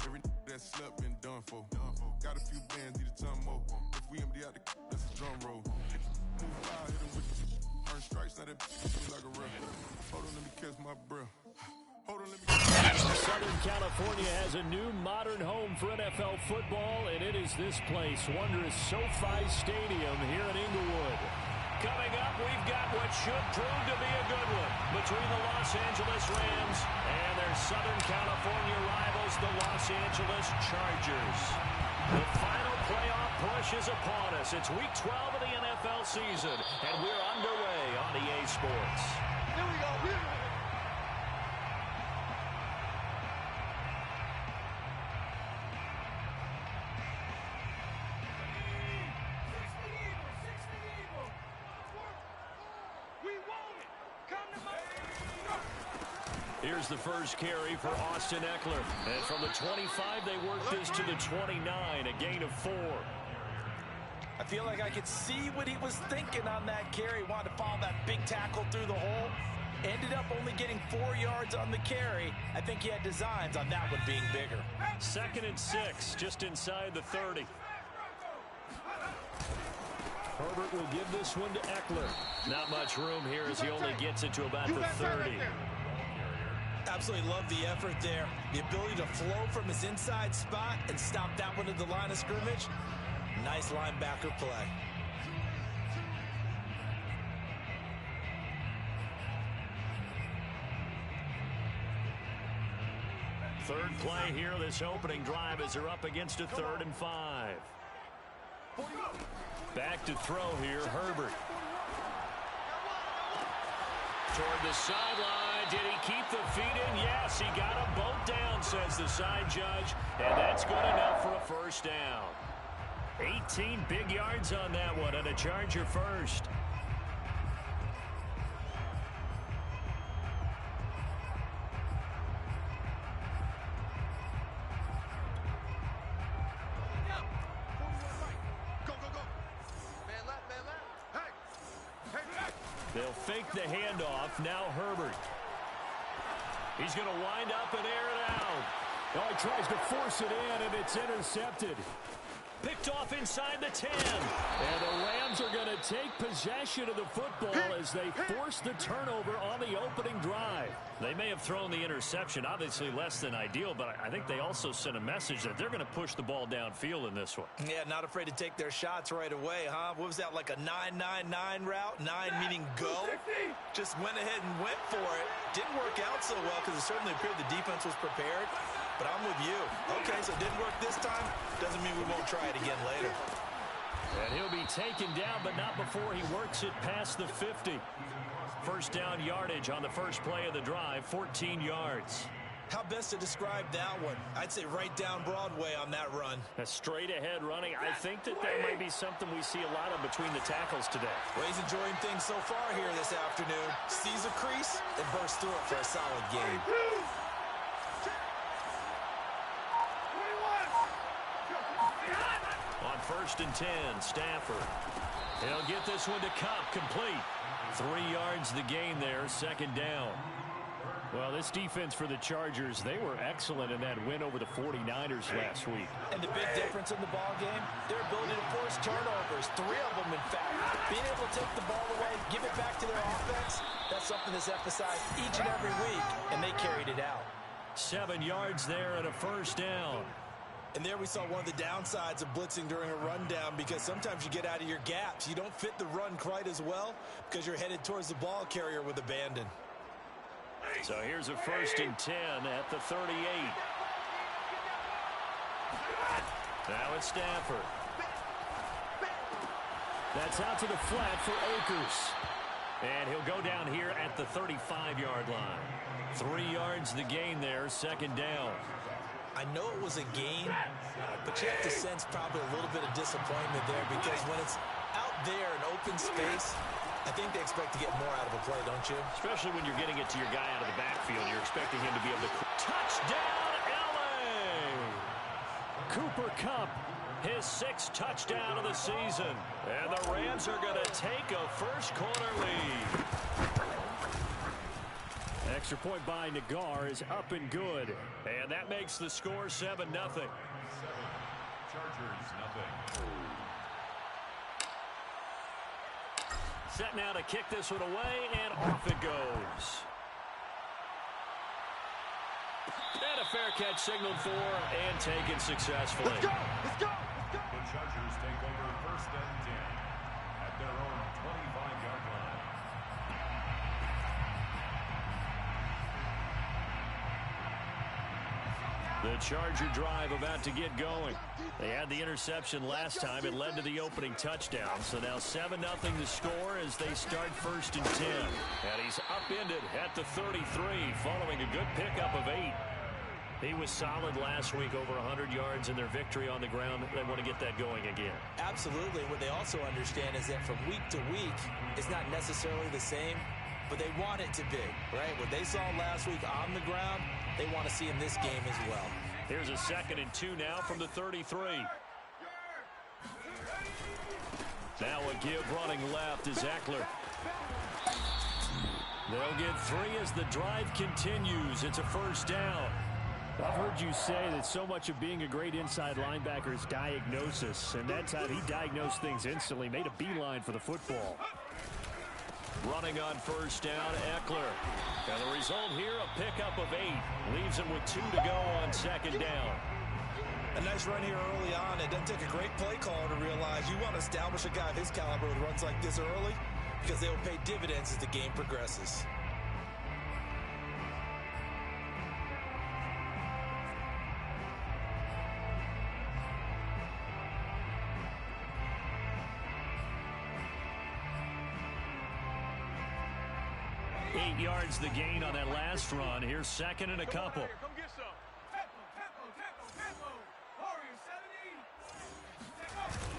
Every that slept been done for. Got a few bands, need a ton more. If we empty out the that's a drum roll. Move fire, hit him with the earn strikes, now that feel like a ref. Hold on, let me catch my breath. Hold on, let me Southern California has a new modern home for NFL football, and it is this place, wondrous SoFi Stadium here in Inglewood. Coming up, we've got what should prove to be a good one between the Los Angeles Rams and their Southern California rivals, the Los Angeles Chargers. The final playoff push is upon us. It's Week 12 of the NFL season, and we're underway on EA Sports. Here we go. Here's the first carry for Austin Eckler. And from the 25, they work this to the 29, a gain of 4. I feel like I could see what he was thinking on that carry. Wanted to follow that big tackle through the hole. Ended up only getting 4 yards on the carry. I think he had designs on that one being bigger. 2nd and 6, just inside the 30. Herbert will give this one to Eckler. Not much room here as he only gets it to about the 30. Absolutely love the effort there. The ability to flow from his inside spot and stop that one at the line of scrimmage. Nice linebacker play. Third play here, this opening drive as they're up against a 3rd and 5. Back to throw here, Herbert. Toward the sideline. Did he keep the feet in? Yes, he got them both down, says the side judge. And that's good enough for a first down. 18 big yards on that one, and a Charger first. They'll fake the handoff. Now Herbert. He's going to wind up and air it out. Oh, he tries to force it in, and it's intercepted. Picked off inside the 10. And the Rams are going to take possession of the football as they force the turnover on the opening drive. They may have thrown the interception, obviously less than ideal, but I think they also sent a message that they're going to push the ball downfield in this one. Yeah, not afraid to take their shots right away, huh? What was that, like a 9-9-9 route? 9 meaning go? Just went ahead and went for it. Didn't work out so well because it certainly appeared the defense was prepared. But I'm with you. Okay, so it didn't work this time. Doesn't mean we won't try it again later. And he'll be taken down, but not before he works it past the 50. First down yardage on the first play of the drive, 14 yards. How best to describe that one? I'd say right down Broadway on that run. A straight ahead running. I think that might be something we see a lot of between the tackles today. Well, he's enjoying things so far here this afternoon. Sees a crease and bursts through it for a solid game. On 1st and 10, Stafford. He'll get this one to Cup, complete. 3 yards the gain there, 2nd down. Well, this defense for the Chargers, they were excellent in that win over the 49ers last week. And the big difference in the ball game, their ability to force turnovers, 3 of them in fact. Being able to take the ball away, give it back to their offense, that's something that's emphasized each and every week, and they carried it out. 7 yards there and a first down. And there we saw one of the downsides of blitzing during a rundown, because sometimes you get out of your gaps. You don't fit the run quite as well because you're headed towards the ball carrier with abandon. So here's a 1st and 10 at the 38. Now it's Stafford. That's out to the flat for Akers. And he'll go down here at the 35-yard line. 3 yards the gain there, 2nd down. I know it was a gain, but you have to sense probably a little bit of disappointment there, because when it's out there in open space, I think they expect to get more out of a play, don't you? Especially when you're getting it to your guy out of the backfield. You're expecting him to be able to... Touchdown, L.A.! Cooper Kupp, his 6th touchdown of the season. And the Rams are going to take a first quarter lead. Extra point by Nagar is up and good. And that makes the score 7-0. Chargers, nothing. Set now to kick this one away, and off it goes. And a fair catch signaled for and taken successfully. Let's go! Let's go! Let's go! The Chargers take over 1st and 10 at their own 25-yard line. The Charger drive about to get going. They had the interception last time. It led to the opening touchdown. So now 7-0 the score as they start 1st and 10. And he's upended at the 33 following a good pickup of 8. He was solid last week, over 100 yards in their victory on the ground. They want to get that going again. Absolutely. What they also understand is that from week to week, it's not necessarily the same, but they want it to be, right? What they saw last week on the ground, they want to see in this game as well. Here's a 2nd and 2 now from the 33. Now a give running left is Eckler. They'll get 3 as the drive continues. It's a 1st down. I've heard you say that so much of being a great inside linebacker is diagnosis, and that time he diagnosed things instantly, made a beeline for the football. Running on 1st down, Eckler. And the result here, a pickup of 8. Leaves him with 2 to go on 2nd down. A nice run here early on. It doesn't take a great play caller to realize you want to establish a guy of his caliber with runs like this early because they will pay dividends as the game progresses. Eight yards the gain on that last run. Here's 2nd and a couple. Come get some.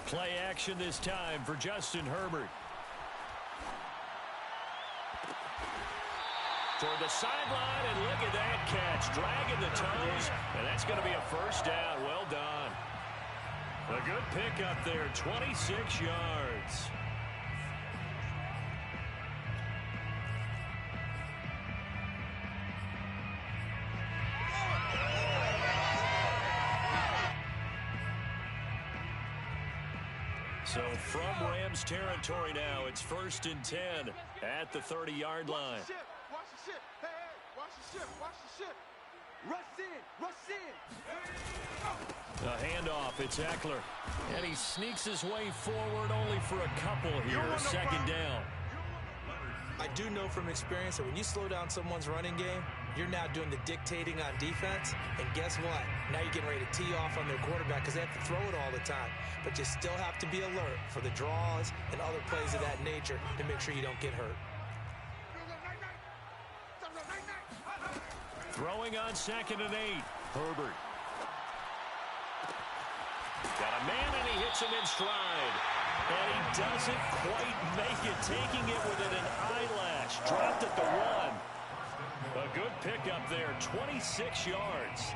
Play action this time for Justin Herbert. Toward the sideline, and look at that catch. Dragging the toes, and that's going to be a 1st down. Well done. A good pickup there, 26 yards. So from Rams territory now, it's 1st and 10 at the 30-yard line. Watch the ship. Hey, hey, watch the ship. Watch the ship. Rush in. Rush in. A handoff. It's Eckler. And he sneaks his way forward only for a couple here. 2nd down. I do know from experience that when you slow down someone's running game, you're now doing the dictating on defense. And guess what? Now you're getting ready to tee off on their quarterback because they have to throw it all the time. But you still have to be alert for the draws and other plays of that nature to make sure you don't get hurt. Throwing on 2nd and 8. Herbert. Got a man, and he hits him in stride. And he doesn't quite make it, taking it within an eyelash. Dropped at the 1. A good pickup there, 26 yards.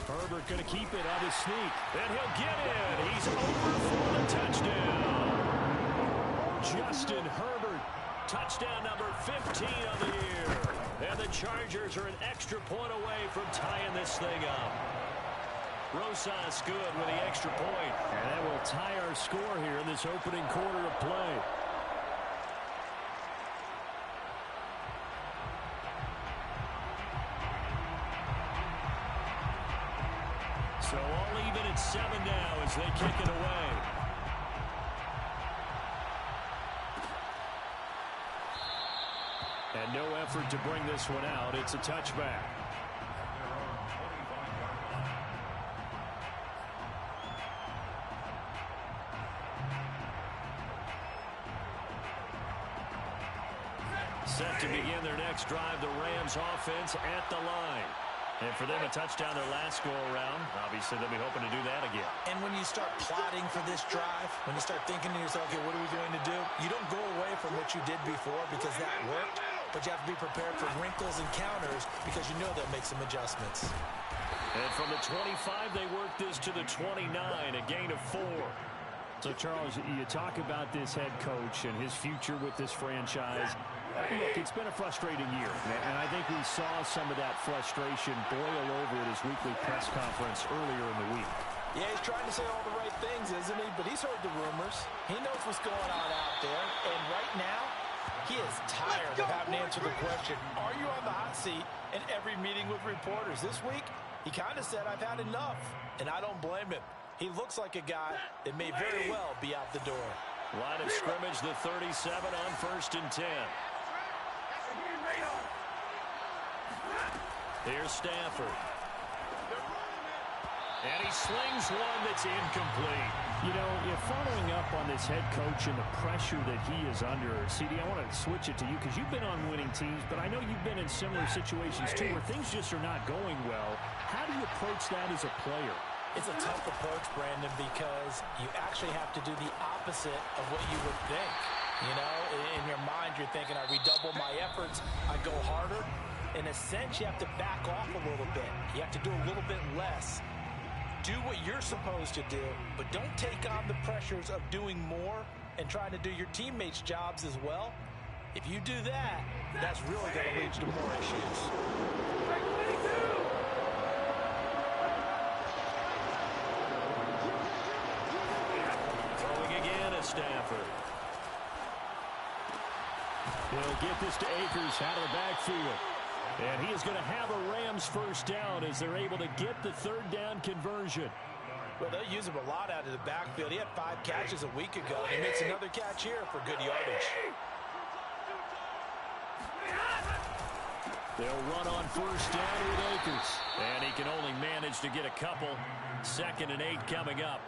Herbert going to keep it on his sneak. And he'll get in. He's over for the touchdown. Justin Herbert, touchdown number 15 of the year. And the Chargers are an extra point away from tying this thing up. Rosas good with the extra point. And that will tie our score here in this opening quarter of play. So all even at 7 now as they kick it away. And no effort to bring this one out. It's a touchback. Set to begin their next drive, the Rams offense at the line. And for them, a touchdown their last go-around. Obviously, they'll be hoping to do that again. And when you start plotting for this drive, when you start thinking to yourself, okay, what are we going to do? You don't go away from what you did before because that worked. but you have to be prepared for wrinkles and counters because you know they'll make some adjustments. And from the 25, they work this to the 29, a gain of 4. So, Charles, you talk about this head coach and his future with this franchise. Look, it's been a frustrating year, and I think we saw some of that frustration boil over at his weekly press conference earlier in the week. Yeah, he's trying to say all the right things, isn't he? But he's heard the rumors. He knows what's going on out there. And right now, he is tired of having to answer the question, are you on the hot seat in every meeting with reporters? This week, he kind of said, I've had enough. And I don't blame him. He looks like a guy that may very well be out the door. Line of scrimmage, the 37 on 1st and 10. Here's Stafford. And he slings one that's incomplete. You know, following up on this head coach and the pressure that he is under, CD, I want to switch it to you because you've been on winning teams, but I know you've been in similar situations too where things just are not going well. How do you approach that as a player? It's a tough approach, Brandon, because you actually have to do the opposite of what you would think. You know, in your mind, you're thinking, I redouble my efforts, I go harder. In a sense, you have to back off a little bit. You have to do a little bit less. Do what you're supposed to do, but don't take on the pressures of doing more and trying to do your teammates' jobs as well. If you do that, that's really going to lead to more issues. Throwing again at Stafford. He'll get this to Akers out of the backfield. And he is going to have a Rams first down as they're able to get the 3rd down conversion. Well, they'll use him a lot out of the backfield. He had 5 catches a week ago. He makes another catch here for good yardage. They'll run on 1st down with Akers. And he can only manage to get a couple. 2nd and 8 coming up.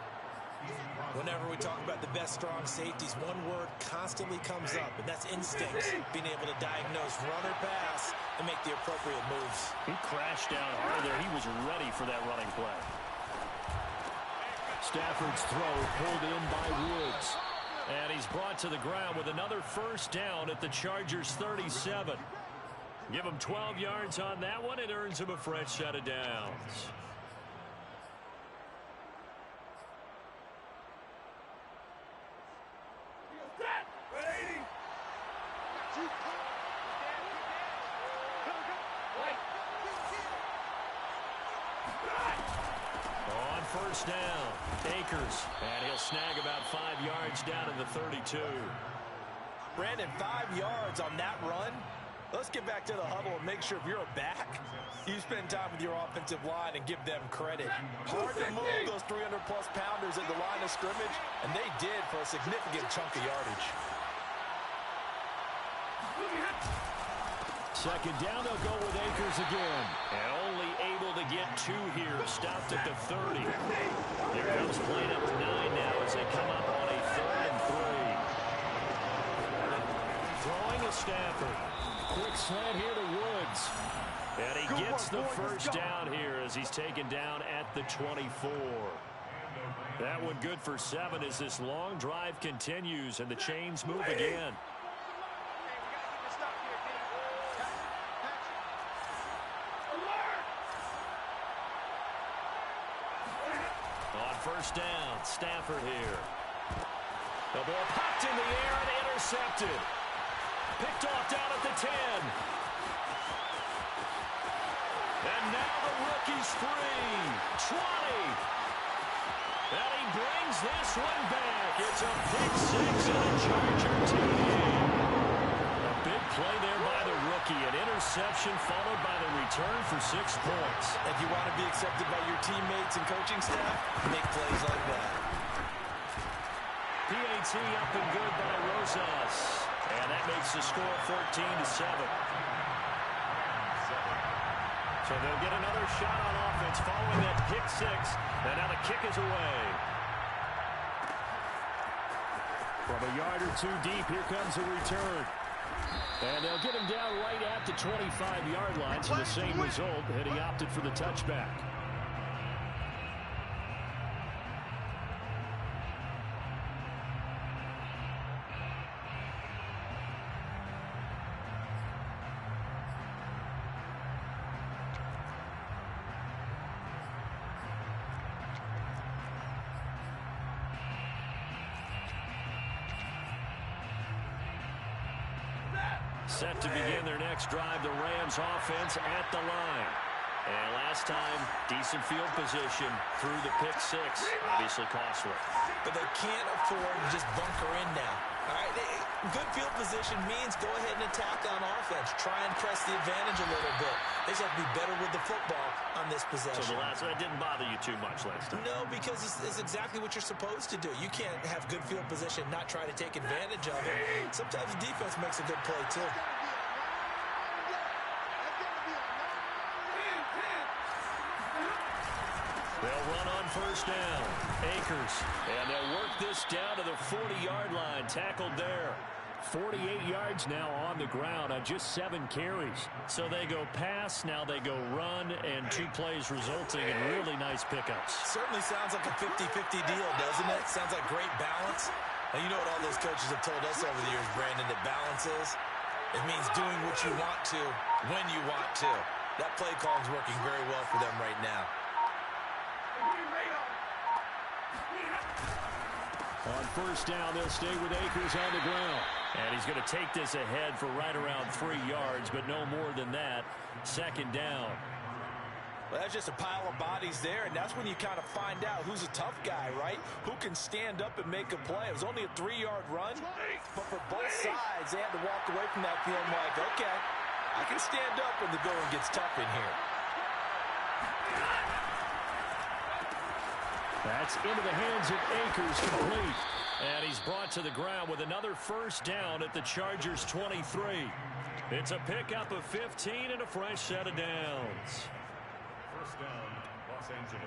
Whenever we talk about the best strong safeties, one word constantly comes up, and that's instincts. Being able to diagnose run or pass and make the appropriate moves. He crashed down hard there. He was ready for that running play. Stafford's throw pulled in by Woods. And he's brought to the ground with another 1st down at the Chargers' 37. Give him 12 yards on that one. It earns him a fresh set of downs. On 1st down, Akers, and he'll snag about 5 yards down to the 32. Brandon, 5 yards on that run. Let's get back to the huddle and make sure if you're a back, you spend time with your offensive line and give them credit. Hard to move those 300-plus pounders at the line of scrimmage, and they did for a significant chunk of yardage. 2nd down, they'll go with Akers again. And only able to get 2 here. Stopped at the 30. Here comes play number 9 now as they come up on a 3rd and 3. Throwing to Stafford. Quick slant here to Woods. And he gets the 1st down here as he's taken down at the 24. That one good for 7 as this long drive continues and the chains move again. On 1st down, Stafford here. The ball popped in the air and intercepted. Picked off down at the 10. And now the rookie's free. 20. And he brings this one back. It's a pick 6 and a Charger TD. A big play there by the rookie. An interception followed by the return for 6 points. If you want to be accepted by your teammates and coaching staff, make plays like that. PAT up and good by Rosas. And that makes the score 14-7. So they'll get another shot on offense following that pick 6. And now the kick is away. From a yard or 2 deep, here comes a return. And they'll get him down right at the 25-yard line. So the same result, and he opted for the touchback. Set to begin their next drive, the Rams offense at the line. And last time, decent field position through the pick six. Obviously costly. But they can't afford to just bunker in now. All right, good field position means go ahead and attack on offense. Try and press the advantage a little bit. They just have to be better with the football on this possession. So that didn't bother you too much last time? No, because it's exactly what you're supposed to do. You can't have good field position, not try to take advantage of it. Sometimes the defense makes a good play, too. They'll run on first down. Akers. And they'll work this down to the 40-yard line. Tackled there. 48 yards now on the ground on just 7 carries. So they go pass, now they go run, and 2 plays resulting in really nice pickups. Certainly sounds like a 50-50 deal, doesn't it? Sounds like great balance. Now, you know what all those coaches have told us over the years, Brandon, that balance is? It means doing what you want to, when you want to. That play call is working very well for them right now. On first down, they'll stay with Akers on the ground. And he's going to take this ahead for right around 3 yards, but no more than that. Second down. Well, that's just a pile of bodies there, and that's when you kind of find out who's a tough guy, right? Who can stand up and make a play. It was only a 3-yard run, but for both sides, they had to walk away from that feeling like, okay, I can stand up when the going gets tough in here. That's into the hands of Akers, complete. And he's brought to the ground with another first down at the Chargers' 23. It's a pickup of 15 and a fresh set of downs. First down, Los Angeles.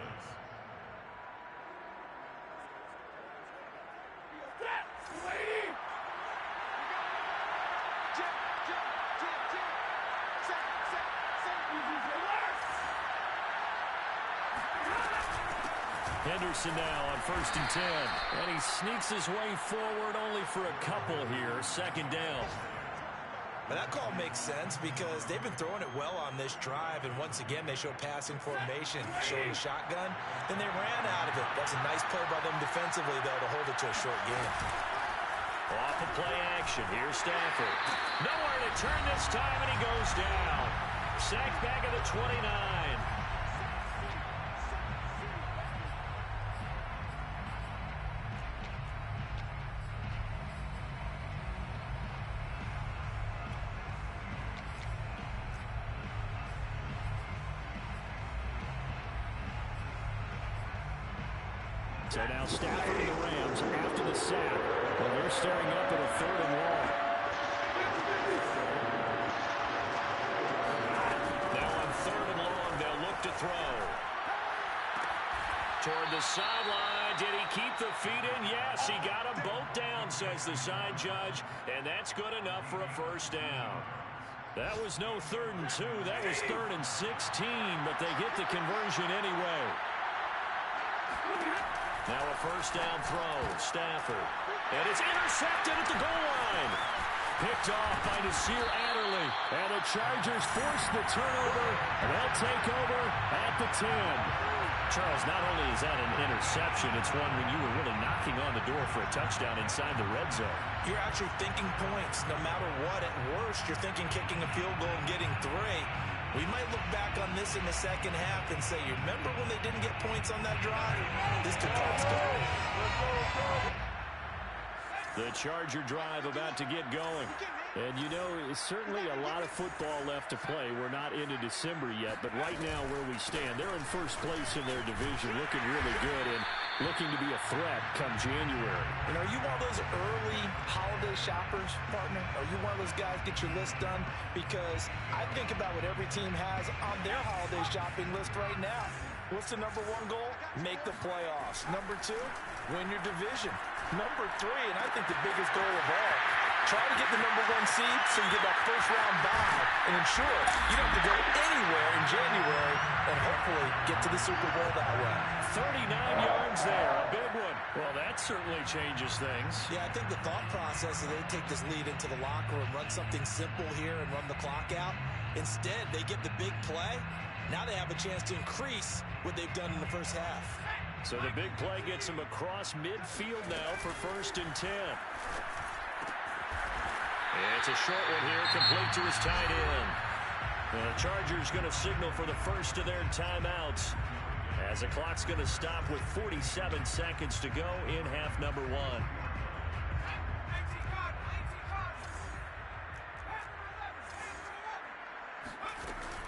Henderson now on first and 10. And he sneaks his way forward only for a couple here. Second down. But that call makes sense because they've been throwing it well on this drive, and once again they show passing formation, showing shotgun. Then they ran out of it. That's a nice play by them defensively, though, to hold it to a short game. Off of play action. Here's Stafford. Nowhere to turn this time, and he goes down. Sacked back at the 29. So now Stafford and the Rams after the sack. Well, they're staring up at a 3rd and long. Now on 3rd and long, they'll look to throw. Toward the sideline. Did he keep the feet in? Yes, he got them both down, says the side judge. And that's good enough for a first down. That was no 3rd and 2. That was 3rd and 16, but they get the conversion anyway. Now a first down throw. Stafford. And it's intercepted at the goal line. Picked off by Nasir Adderley. And the Chargers force the turnover. And they'll take over at the 10. Charles, not only is that an interception, it's one when you were really knocking on the door for a touchdown inside the red zone. You're actually thinking points. No matter what, at worst, you're thinking kicking a field goal and getting 3. We might look back on this in the second half and say, you remember when they didn't get points on that drive? This could cost them. The Charger drive about to get going. And, you know, certainly a lot of football left to play. We're not into December yet, but right now where we stand, they're in first place in their division, looking really good and looking to be a threat come January. And are you one of those early holiday shoppers, partner? Are you one of those guys get your list done? Because I think about what every team has on their holiday shopping list right now. What's the number 1 goal? Make the playoffs. Number 2, win your division. Number 3, and I think the biggest goal of all, try to get the number 1 seed so you get that first-round bye and ensure you don't have to go anywhere in January and hopefully get to the Super Bowl that way. 39 yards there, a big one. Well, that certainly changes things. Yeah, I think the thought process is they take this lead into the locker room, run something simple here and run the clock out. Instead, they get the big play. Now they have a chance to increase what they've done in the first half. So the big play gets them across midfield now for first and 10. It's a short one here, complete to his tight end. The Chargers going to signal for the first of their timeouts as the clock's going to stop with 47 seconds to go in half number one.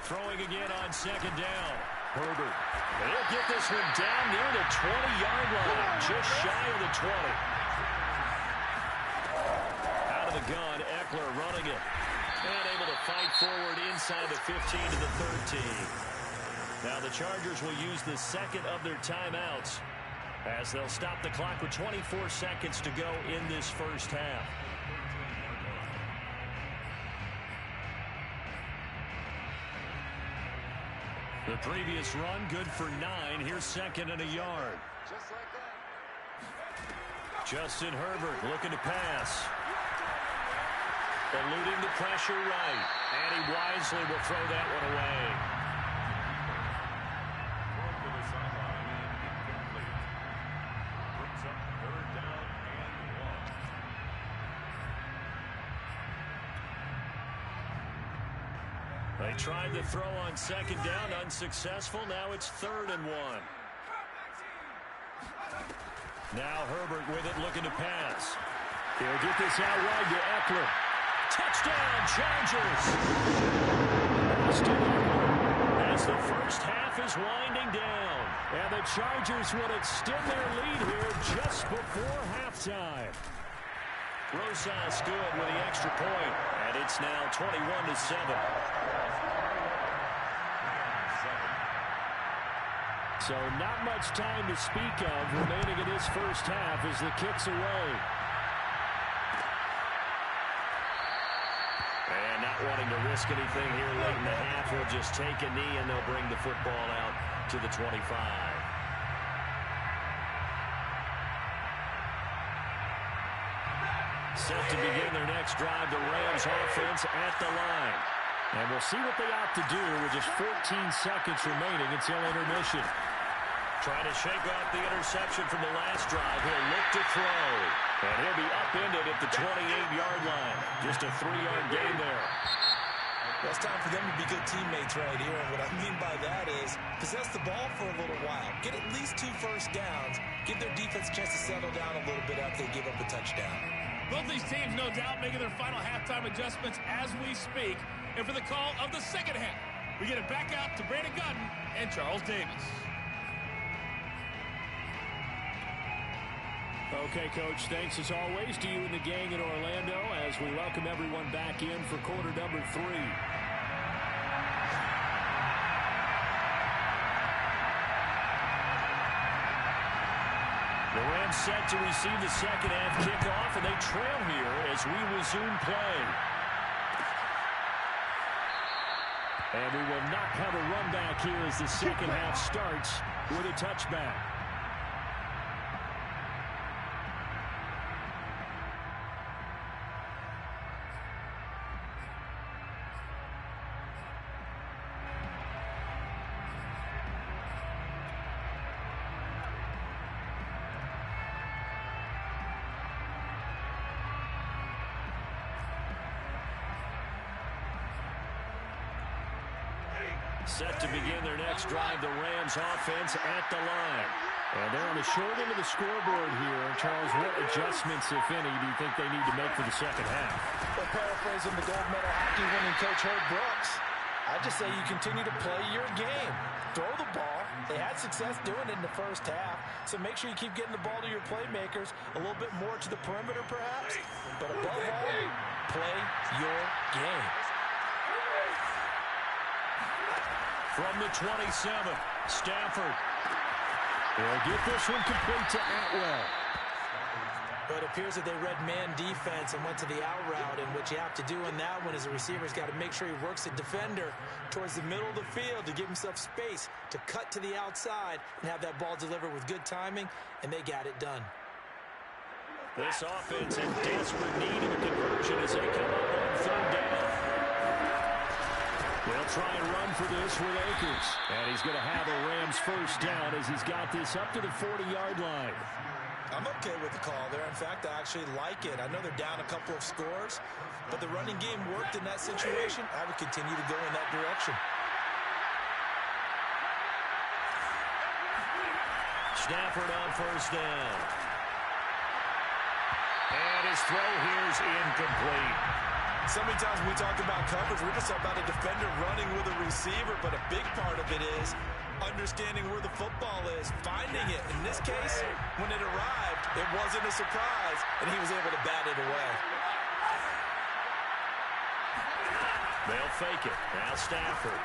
Throwing again on second down. Herbert. They'll get this one down near the 20-yard line, just shy of the 20. Out of the gun, Eckler running it. And able to fight forward inside the 15 to the 13. Now the Chargers will use the second of their timeouts as they'll stop the clock with 24 seconds to go in this first half. The previous run, good for 9. Here's second and a yard. Just like that. Justin Herbert looking to pass. Eluding the pressure right. And he wisely will throw that one away. Throw to the sideline, incomplete. Brings up third down and 1. They tried to throw on second down, unsuccessful. Now it's 3rd and 1. Now Herbert with it, looking to pass. He'll get this out wide to Eckler. Touchdown, Chargers! As the first half is winding down. And the Chargers will extend their lead here just before halftime. Rosas good with the extra point. And it's now 21-7. So not much time to speak of remaining in this first half as the kick's away. And not wanting to risk anything here late in the half, he'll just take a knee and they'll bring the football out to the 25. Set to begin their next drive, the Rams offense at the line. And we'll see what they opt to do with just 14 seconds remaining until intermission. Trying to shake off the interception from the last drive. He'll look to throw. And he'll be upended at the 28-yard line. Just a 3-yard gain there. Well, it's time for them to be good teammates right here. And what I mean by that is possess the ball for a little while. Get at least 2 first downs. Give their defense a chance to settle down a little bit after they give up a touchdown. Both these teams, no doubt, making their final halftime adjustments as we speak. And for the call of the second half, we get it back out to Brandon Gunn and Charles Davis. Okay, Coach, thanks as always to you and the gang in Orlando as we welcome everyone back in for quarter number 3. The Rams set to receive the second half kickoff, and they trail here as we resume play. And we will not have a run back here as the second half starts with a touchback. Set to begin their next drive, the Rams offense at the line. And they're on the short end of the scoreboard here. Charles, what adjustments, if any, do you think they need to make for the second half? Well, paraphrasing the gold medal hockey winning coach Herb Brooks, I just say you continue to play your game. Throw the ball. They had success doing it in the first half, so make sure you keep getting the ball to your playmakers, a little bit more to the perimeter perhaps, but above all, play your game. From the 27, Stafford. They'll get this one complete to Atwell. But it appears that they read man defense and went to the out route, and what you have to do in that one is the receiver's got to make sure he works the defender towards the middle of the field to give himself space to cut to the outside and have that ball delivered with good timing, and they got it done. This offense in desperate need of a conversion as they come up on third down. They'll try and run for this with Akers. And he's going to have a Rams first down as he's got this up to the 40-yard line. I'm okay with the call there. In fact, I actually like it. I know they're down a couple of scores, but the running game worked in that situation. I would continue to go in that direction. Stafford on first down. And his throw here is incomplete. So many times when we talk about coverage, we're just about a defender running with a receiver, but a big part of it is understanding where the football is, finding it. In this case, when it arrived, it wasn't a surprise, and he was able to bat it away. They'll fake it. Now Stafford.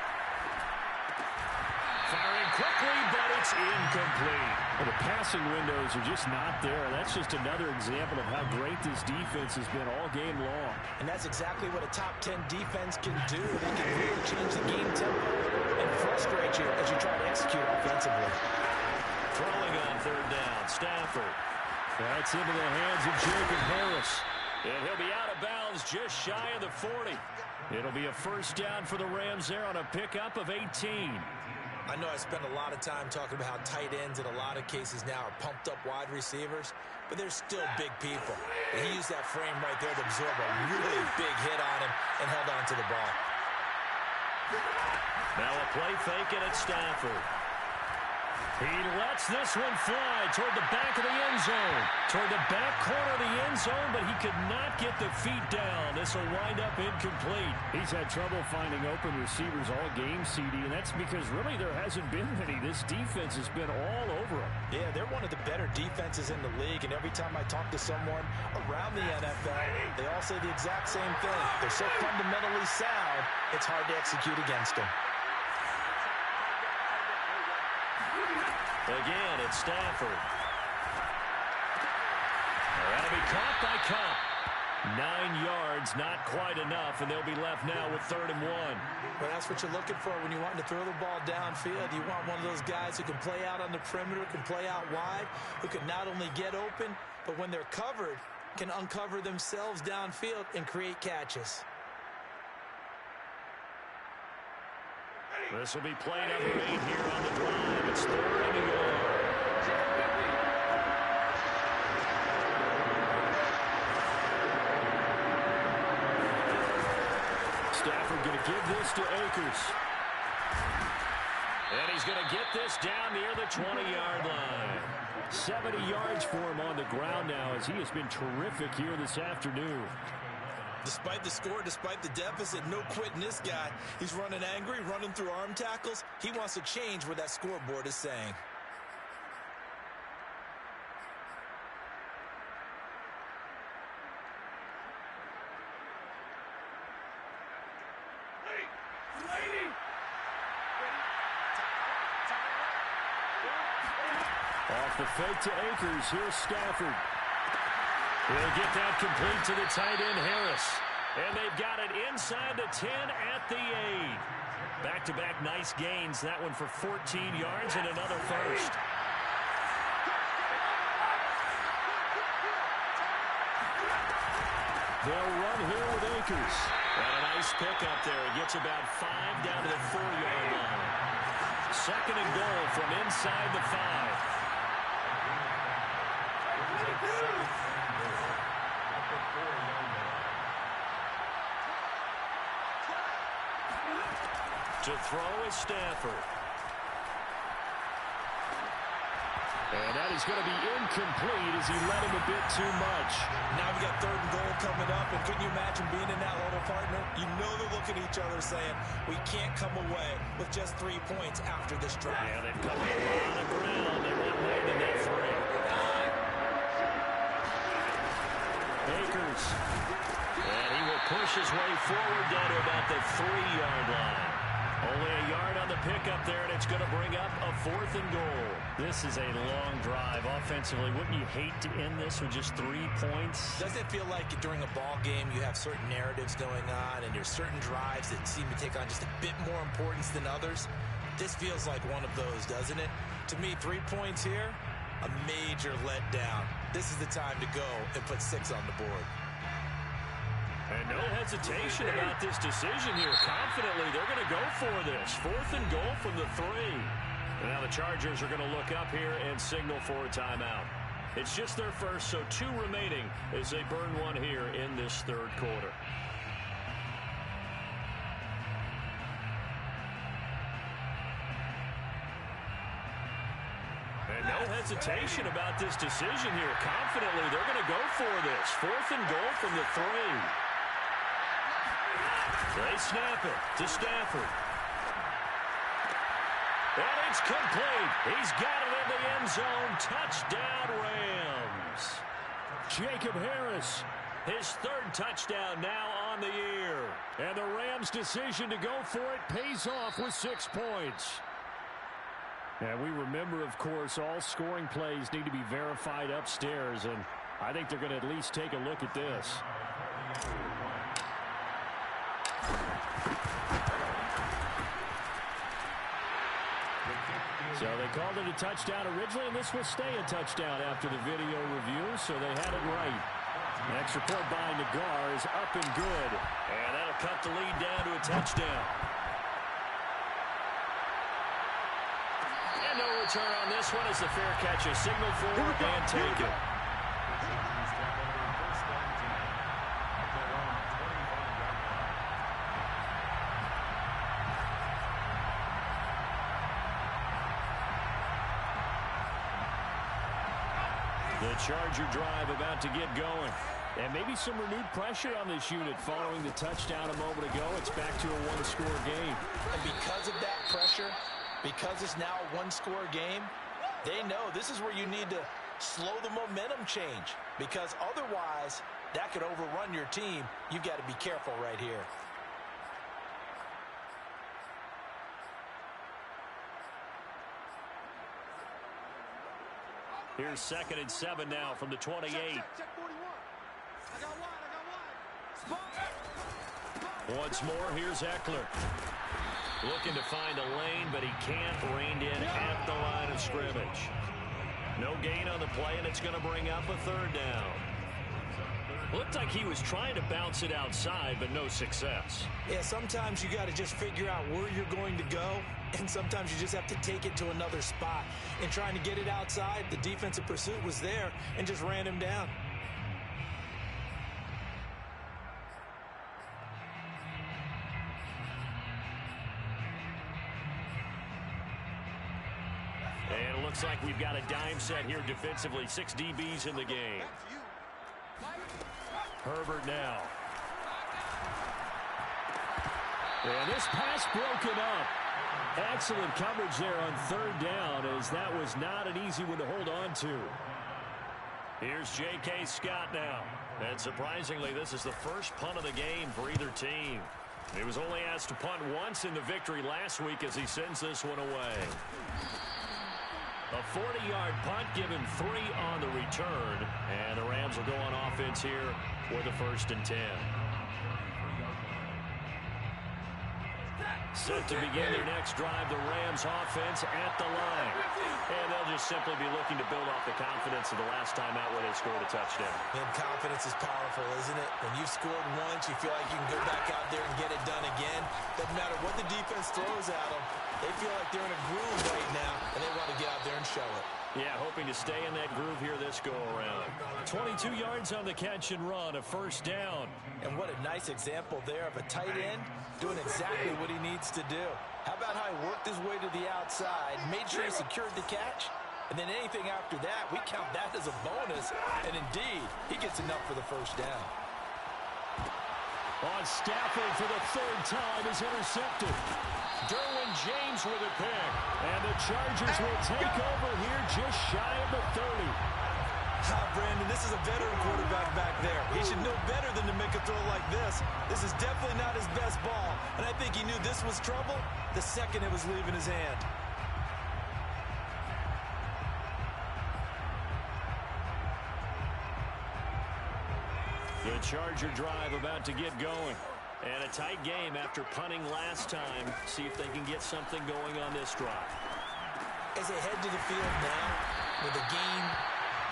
Firing quickly, but it's incomplete. Well, the passing windows are just not there. That's just another example of how great this defense has been all game long. And that's exactly what a top 10 defense can do. They can really change the game tempo and frustrate you as you try to execute offensively. Throwing on third down, Stafford. That's into the hands of Jacob Harris. And he'll be out of bounds just shy of the 40. It'll be a first down for the Rams there on a pickup of 18. I know I spend a lot of time talking about how tight ends in a lot of cases now are pumped up wide receivers, but they're still big people. And he used that frame right there to absorb a really big hit on him and held on to the ball. Now a play fake and it's Stafford. He lets this one fly toward the back of the end zone. Toward the back corner of the end zone, but he could not get the feet down. This will wind up incomplete. He's had trouble finding open receivers all game, CD, and that's because really there hasn't been many. This defense has been all over him. Yeah, they're one of the better defenses in the league, and every time I talk to someone around the NFL, they all say the exact same thing. They're so fundamentally sound, it's hard to execute against them. Again, it's Stafford. That'll be caught by Cup. 9 yards, not quite enough, and they'll be left now with 3rd and 1. Well, that's what you're looking for when you want to throw the ball downfield. You want one of those guys who can play out on the perimeter, can play out wide, who can not only get open, but when they're covered, can uncover themselves downfield and create catches. This will be play number 8 here on the drive. It's 3rd and 1. Stafford going to give this to Akers. And he's going to get this down near the 20-yard line. 70 yards for him on the ground now as he has been terrific here this afternoon. Despite the score, despite the deficit, no quitting this guy. He's running angry, running through arm tackles. He wants to change what that scoreboard is saying. Off the fake to Akers. Here's Stafford. He'll get that complete to the tight end, Harris. And they've got it inside the 10 at the 8. Back-to-back nice gains. That one for 14 yards and another first. They'll run here with Akers. And a nice pickup there. He gets about 5 down to the 4-yard line. 2nd and goal from inside the 5. To throw is Stafford. And that is going to be incomplete as he led him a bit too much. Now we got 3rd and goal coming up, and couldn't you imagine being in that little partner? You know they're looking at each other saying, we can't come away with just 3 points after this drive. Yeah, they've covered a lot of ground. They want more than that 3. Akers. And he will push his way forward down to about the 3-yard line. Only a yard on the pickup there, and it's going to bring up a 4th and goal. This is a long drive offensively. Wouldn't you hate to end this with just 3 points? Doesn't it feel like during a ball game you have certain narratives going on and there's certain drives that seem to take on just a bit more importance than others? This feels like one of those, doesn't it? To me, 3 points here, a major letdown. This is the time to go and put 6 on the board. And no hesitation about this decision here. Confidently, they're going to go for this. 4th and goal from the 3. And now the Chargers are going to look up here and signal for a timeout. It's just their first, so 2 remaining as they burn one here in this third quarter. And no hesitation about this decision here. Confidently, they're going to go for this. 4th and goal from the 3. They snap it to Stafford. And it's complete. He's got it in the end zone. Touchdown, Rams. Jacob Harris, his 3rd touchdown now on the year. And the Rams' decision to go for it pays off with 6 points. And we remember, of course, all scoring plays need to be verified upstairs, and I think they're going to at least take a look at this. So they called it a touchdown originally, and this will stay a touchdown after the video review, so they had it right. The extra point by Nagar is up and good, and that'll cut the lead down to a touchdown. And no return on this one as the fair catch is signaled for and taken. The Charger drive about to get going. And maybe some renewed pressure on this unit following the touchdown a moment ago. It's back to a 1-score game. And because of that pressure, because it's now a 1-score game, they know this is where you need to slow the momentum change. Because otherwise, that could overrun your team. You've got to be careful right here. Here's 2nd and 7 now from the 28. Check 41. I got wide. Once more, here's Eckler. Looking to find a lane, but he can't. Reined in at the line of scrimmage. No gain on the play, and it's going to bring up a 3rd down. Looked like he was trying to bounce it outside, but no success. Yeah, sometimes you got to just figure out where you're going to go, and sometimes you just have to take it to another spot. In trying to get it outside, the defensive pursuit was there and just ran him down. And it looks like we've got a dime set here defensively. 6 DBs in the game. Herbert now. And this pass broken up. Excellent coverage there on 3rd down, as that was not an easy one to hold on to. Here's J.K. Scott now. And surprisingly, this is the first punt of the game for either team. He was only asked to punt once in the victory last week as he sends this one away. A 40-yard punt, given 3 on the return. And the Rams will go on offense here with a 1st and 10. Set to begin their next drive, the Rams offense at the line. And they'll just simply be looking to build off the confidence of the last time out where they scored a touchdown. And confidence is powerful, isn't it? When you've scored once, you feel like you can go back out there and get it done again. Doesn't matter what the defense throws at them. They feel like they're in a groove right now, and they want to get out there and show it. Yeah, hoping to stay in that groove here this go-around. 22 yards on the catch and run, a 1st down. And what a nice example there of a tight end doing exactly what he needs to do. How about how he worked his way to the outside, made sure he secured the catch, and then anything after that, we count that as a bonus. And indeed, he gets enough for the 1st down. On Stafford for the 3rd time is intercepted. Derwin James with a pick. And the Chargers will take over here just shy of the 30. Brandon, this is a veteran quarterback back there. He should know better than to make a throw like this. This is definitely not his best ball. And I think he knew this was trouble the second it was leaving his hand. The Charger drive about to get going. And a tight game after punting last time. See if they can get something going on this drive. As they head to the field now, with the game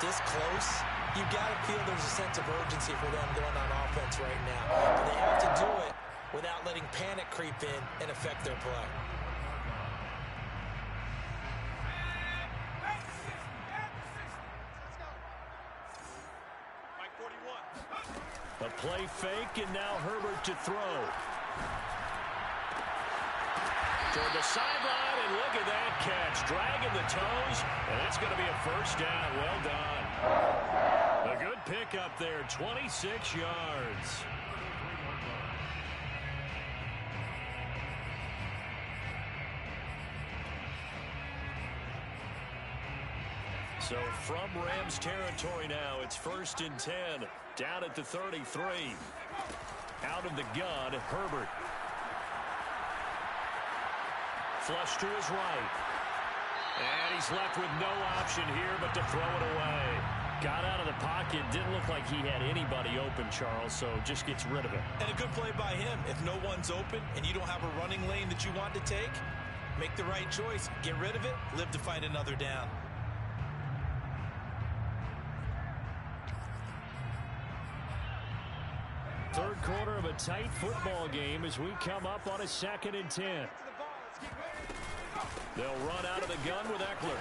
this close, you've got to feel there's a sense of urgency for them going on offense right now. But they have to do it without letting panic creep in and affect their play. play fake, and now Herbert to throw. Toward the sideline, and look at that catch. Dragging the toes, and it's going to be a first down. Well done. A good pickup there, 26 yards. So from Rams territory now, it's 1st and 10, down at the 33. Out of the gun, Herbert. Flush to his right. And he's left with no option here but to throw it away. Got out of the pocket. Didn't look like he had anybody open, Charles, so just gets rid of it. And a good play by him. If no one's open and you don't have a running lane that you want to take, make the right choice. Get rid of it. Live to fight another down. Third quarter of a tight football game as we come up on a 2nd and 10. They'll run out of the gun with Eckler.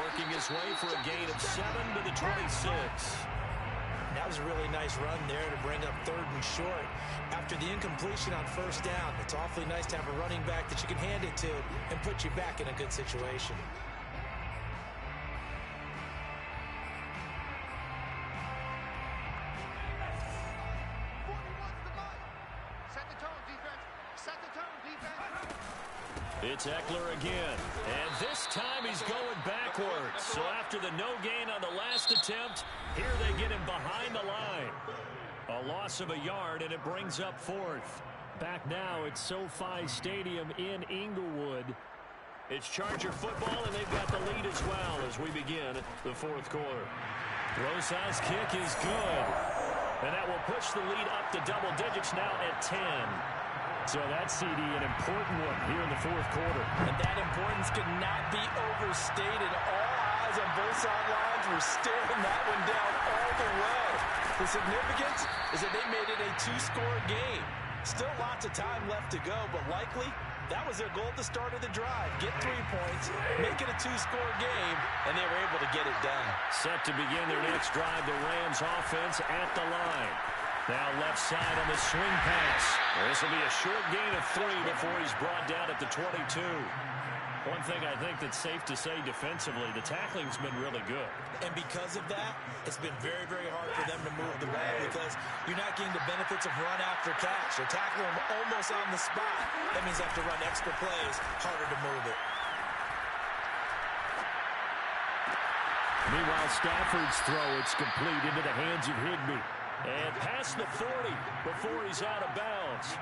Working his way for a gain of 7 to the 26. That was a really nice run there to bring up 3rd and short. After the incompletion on 1st down, it's awfully nice to have a running back that you can hand it to and put you back in a good situation. It's Eckler again, and this time he's going backwards. So after the no gain on the last attempt, here they get him behind the line. A loss of a yard, and it brings up 4th. Back now at SoFi Stadium in Inglewood. It's Charger football, and they've got the lead as well as we begin the 4th quarter. Rosas' kick is good, and that will push the lead up to double digits now at 10. So that's, CD, an important one here in the 4th quarter. And that importance could not be overstated. All eyes on both sidelines were staring that one down all the way. The significance is that they made it a 2-score game. Still lots of time left to go, but likely that was their goal at the start of the drive. Get 3 points, make it a 2-score game, and they were able to get it done. Set to begin their next drive, the Rams offense at the line. Now left side on the swing pass. This will be a short gain of 3 before he's brought down at the 22. One thing I think that's safe to say defensively, the tackling's been really good. And because of that, it's been very, very hard for them to move the ball because you're not getting the benefits of run after catch. They're tackling them almost on the spot. That means they have to run extra plays, harder to move it. Meanwhile, Stafford's throw, it's complete into the hands of Higbee. And past the 40 before he's out of bounds.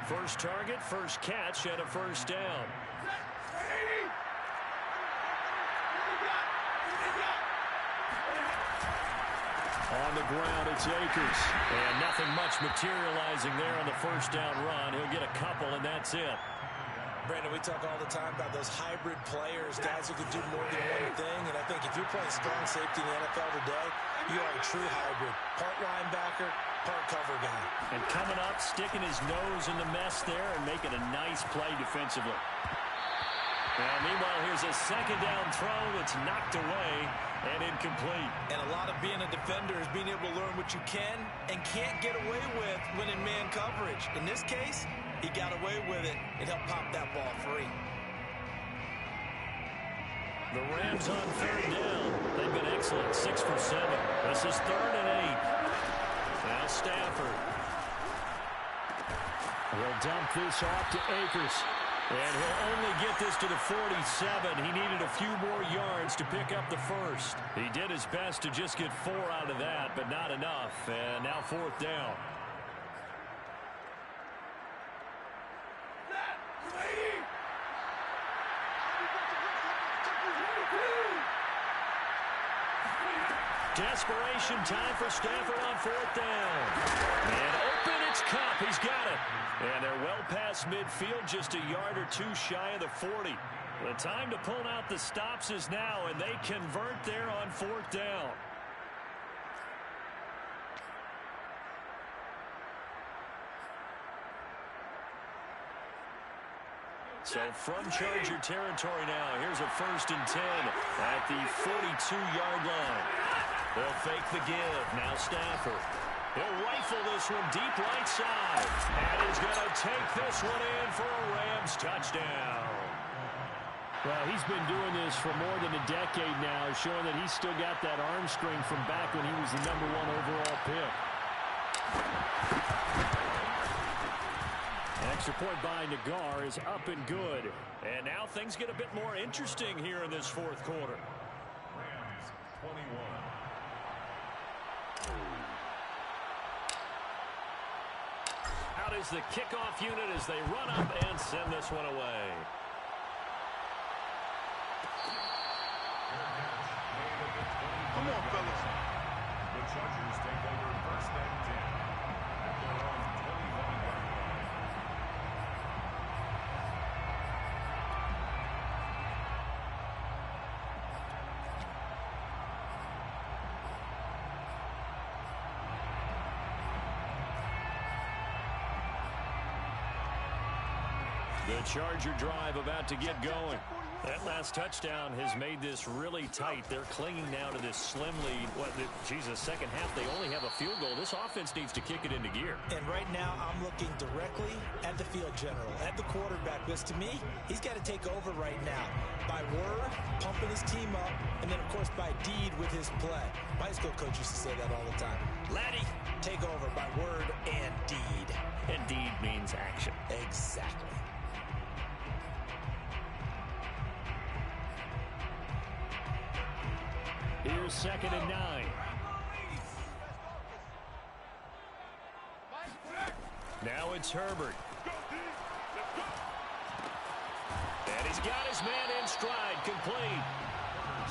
First target, first catch, and a first down. On the ground, it's Akers. And nothing much materializing there on the first down run. He'll get a couple, and that's it. Brandon, we talk all the time about those hybrid players, guys who can do more than one thing. And I think if you're playing strong safety in the NFL today, you are a true hybrid. Part linebacker, part cover guy. And coming up, sticking his nose in the mess there and making a nice play defensively. Now, meanwhile, here's a second down throw that's knocked away and incomplete. And a lot of being a defender is being able to learn what you can and can't get away with when in man coverage. In this case, he got away with it and helped pop that ball free. The Rams on 3rd down. They've been excellent, 6 for 7. This is 3rd and 8. Now Stafford. He'll dump this off to Akers. And he'll only get this to the 47. He needed a few more yards to pick up the first. He did his best to just get 4 out of that, but not enough. And now 4th down. Desperation time for Stafford on 4th down. And open, it's Cup. He's got it. And they're well past midfield, just a yard or 2 shy of the 40. The time to pull out the stops is now, and they convert there on 4th down. So from Charger territory now, here's a 1st and 10 at the 42-yard line. They'll fake the give. Now Stafford. He'll rifle this one deep right side. And he's going to take this one in for a Rams touchdown. Well, he's been doing this for more than a decade now, showing that he's still got that arm strength from back when he was the #1 overall pick. An extra point by Nagar is up and good. And now things get a bit more interesting here in this fourth quarter. Rams 21. Out is the kickoff unit as they run up and send this one away. Come on, fellas. The Chargers take over first and 10 at their own 21-yard line. The Charger drive about to get going. That last touchdown has made this really tight. They're clinging now to this slim lead. Second half, they only have a field goal. This offense needs to kick it into gear. And right now, I'm looking directly at the field general, at the quarterback, because to me, he's got to take over right now. By word, pumping his team up, and then, of course, by deed with his play. My high school coach used to say that all the time. Laddie, take over by word and deed. And deed means action. Exactly. Here's 2nd and 9. Now it's Herbert. And he's got his man in stride, complete.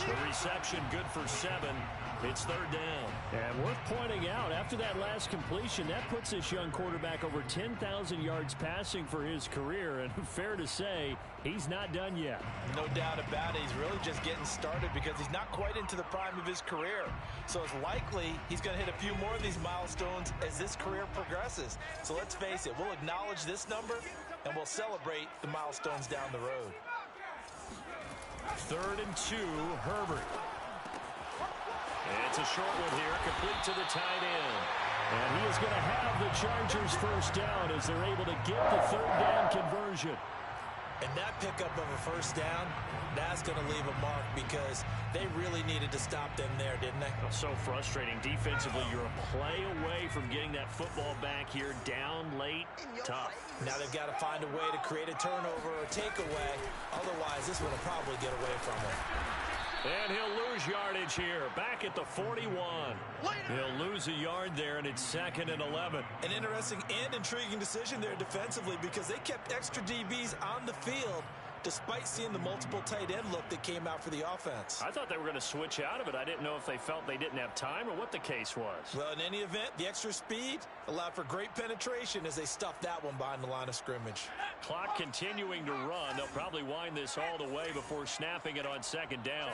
The reception good for 7. It's 3rd down. And worth pointing out, after that last completion, that puts this young quarterback over 10,000 yards passing for his career. And fair to say, he's not done yet. No doubt about it. He's really just getting started because he's not quite into the prime of his career. So it's likely he's going to hit a few more of these milestones as this career progresses. So let's face it, we'll acknowledge this number and we'll celebrate the milestones down the road. 3rd and 2, Herbert. It's a short one here, complete to the tight end. And he is going to have the Chargers first down as they're able to get the 3rd down conversion. And that pickup of a first down, that's going to leave a mark because they really needed to stop them there, didn't they? So frustrating. Defensively, you're a play away from getting that football back here down late. Tough. Now they've got to find a way to create a turnover or takeaway. Otherwise, this one will probably get away from them. And he'll lose yardage here, back at the 41. He'll lose a yard there, and it's 2nd and 11. An interesting and intriguing decision there defensively because they kept extra DBs on the field despite seeing the multiple tight end look that came out for the offense. I thought they were going to switch out of it. I didn't know if they felt they didn't have time or what the case was. Well, in any event, the extra speed allowed for great penetration as they stuffed that one behind the line of scrimmage. Clock continuing to run. They'll probably wind this all the way before snapping it on 2nd down.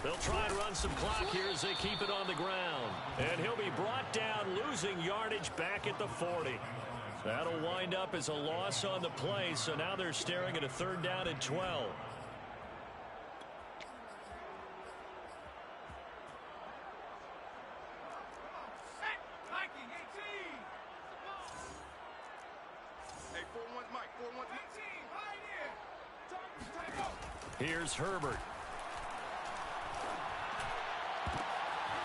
They'll try and run some clock here as they keep it on the ground. And he'll be brought down, losing yardage back at the 40. That'll wind up as a loss on the play, so now they're staring at a 3rd down and 12. Hey, 4-1, Mike, 4-1. Here's Herbert.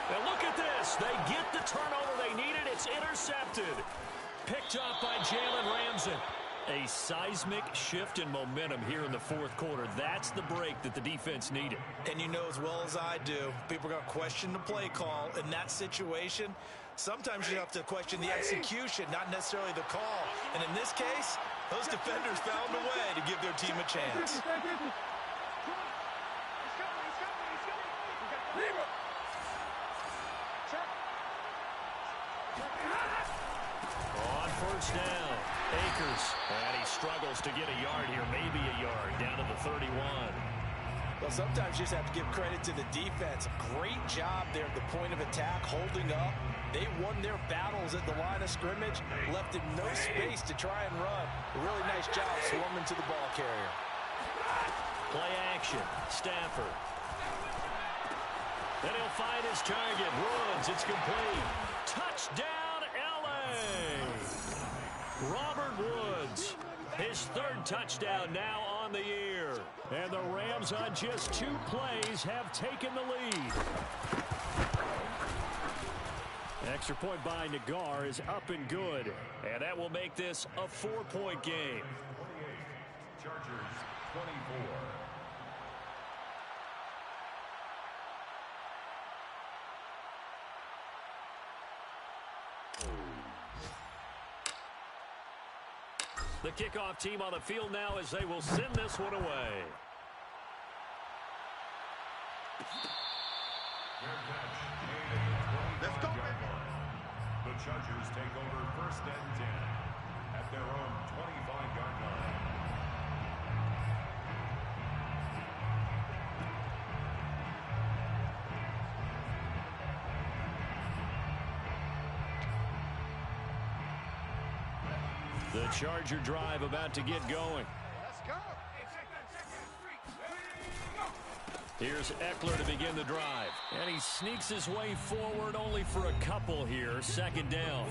And look at this. They get the turnover they needed. It's intercepted. Picked up by Jalen Ramsey. A seismic shift in momentum here in the fourth quarter. That's the break that the defense needed. And you know as well as I do, people are going to question the play call in that situation. Sometimes you have to question the execution, not necessarily the call. And in this case, those defenders found a way to give their team a chance. On first down, Akers. And he struggles to get a yard here, maybe a yard, down to the 31. Well, sometimes you just have to give credit to the defense. Great job there at the point of attack, holding up. They won their battles at the line of scrimmage, left him no space to try and run. A really nice job swarming to the ball carrier. Play action, Stafford. Then he'll find his target, Woods. It's complete. Touchdown, L.A. Robert Woods, his third touchdown now on the year. And the Rams on just 2 plays have taken the lead. Extra point by Nagar is up and good. And that will make this a 4-point game. 28, Chargers 24. The kickoff team on the field now as they will send this one away. Let's go, baby. The Chargers take over 1st and 10 at their own 25-yard line. The Charger drive about to get going. Let's go. Here's Eckler to begin the drive. And he sneaks his way forward only for a couple here. 2nd down.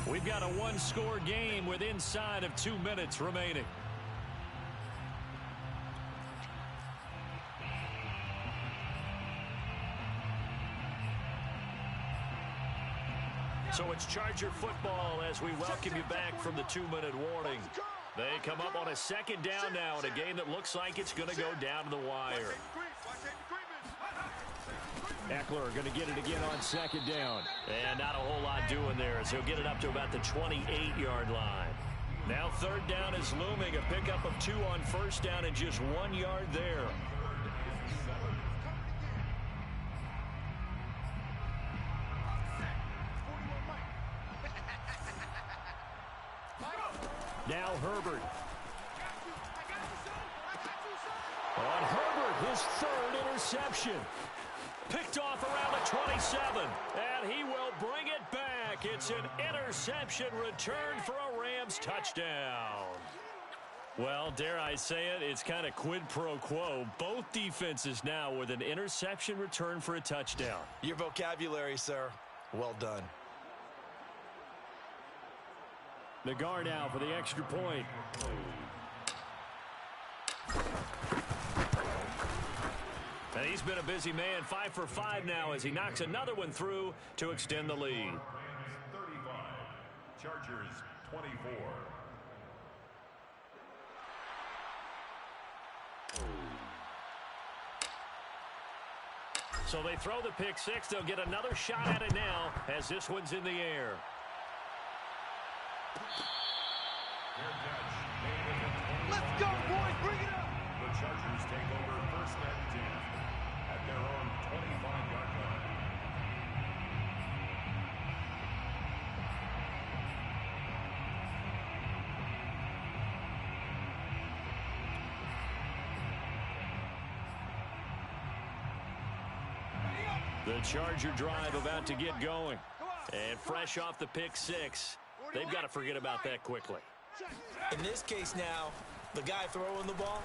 We've got a 1-score game with inside of 2 minutes remaining. So it's Charger football as we welcome you back from the 2-minute warning. They come up on a 2nd down now in a game that looks like it's going to go down to the wire. Eckler going to get it again on 2nd down. And not a whole lot doing there as he'll get it up to about the 28-yard line. Now 3rd down is looming. A pickup of 2 on 1st down and just 1 yard there. Now Herbert. On Herbert, his 3rd interception. Picked off around the 27, and he will bring it back. It's an interception returned for a Rams touchdown. Well, dare I say it, it's kind of quid pro quo. Both defenses now with an interception return for a touchdown. Your vocabulary, sir. Well done. Nagar now for the extra point. And he's been a busy man, 5 for 5 now as he knocks another one through to extend the lead. 35, Chargers 24. So they throw the pick 6. They'll get another shot at it now as this one's in the air. Let's go, boys. Bring it up. The Chargers take over 1st and 10 at their own 25-yard line. The Charger drive about to get going. And fresh off the pick 6, they've got to forget about that quickly. In this case now, the guy throwing the ball,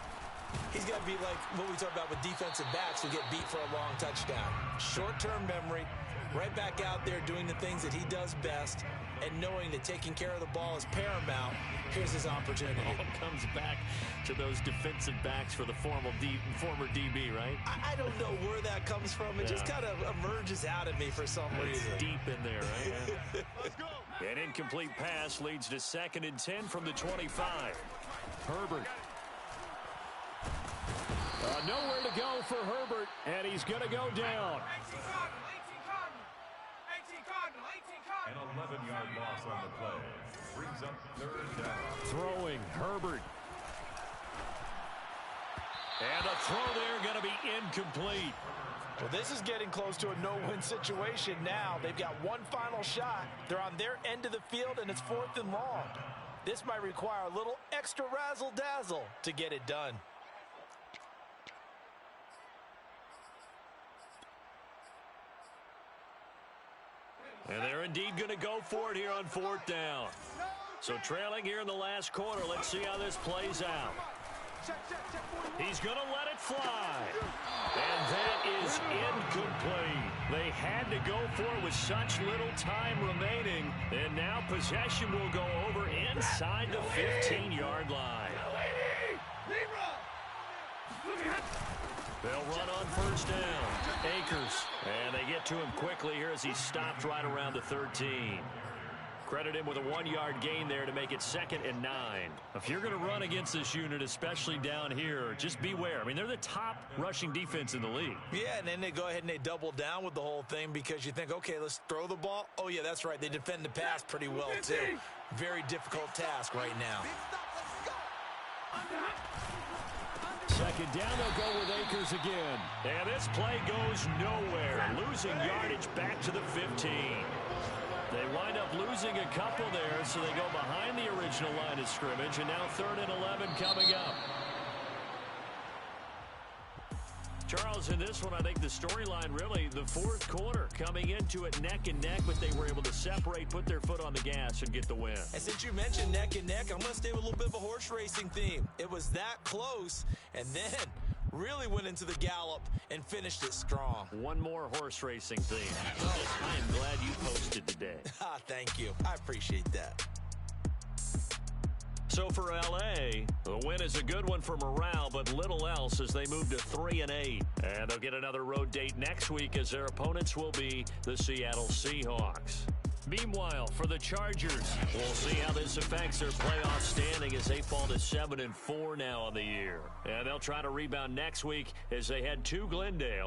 he's got to be like what we talk about with defensive backs who get beat for a long touchdown. Short-term memory, right back out there doing the things that he does best, and knowing that taking care of the ball is paramount. Here's his opportunity. All comes back to those defensive backs for the former DB, right? I don't know where that comes from. It just kind of emerges out of me for some reason. It's deep in there, right? An incomplete pass leads to 2nd and 10 from the 25. Herbert. Nowhere to go for Herbert, and he's going to go down. An 11-yard loss on the play brings up 3rd down. Throwing, Herbert. And the throw there going to be incomplete. Well, this is getting close to a no-win situation now. They've got one final shot. They're on their end of the field, and it's 4th and long. This might require a little extra razzle-dazzle to get it done. And they're indeed going to go for it here on 4th down. So trailing here in the last quarter. Let's see how this plays out. He's going to let it fly. And that is incomplete. They had to go for it with such little time remaining. And now possession will go over inside the 15-yard line. They'll run on first down. Akers. And they get to him quickly here as he stopped right around the 13. Credit him with a 1-yard gain there to make it 2nd and 9. If you're going to run against this unit, especially down here, just beware. I mean, they're the top rushing defense in the league. Yeah, and then they go ahead and they double down with the whole thing because you think, okay, let's throw the ball. Oh, yeah, that's right. They defend the pass pretty well, too. Very difficult task right now. 2nd down, they'll go with Akers again. And this play goes nowhere. Losing yardage back to the 15. They wind up losing a couple there, so they go behind the original line of scrimmage, and now 3rd and 11 coming up. Charles, in this one, I think the storyline really, the 4th quarter, coming into it neck and neck, but they were able to separate, put their foot on the gas, and get the win. And since you mentioned neck and neck, I'm going to stay with a little bit of a horse racing theme. It was that close, and then really went into the gallop and finished it strong. One more horse racing theme. I am glad you posted today. Thank you. I appreciate that. So for L.A., the win is a good one for morale, but little else as they move to 3-8. And they'll get another road date next week as their opponents will be the Seattle Seahawks. Meanwhile, for the Chargers, we'll see how this affects their playoff standing as they fall to 7-4 now on the year. And they'll try to rebound next week as they head to Glendale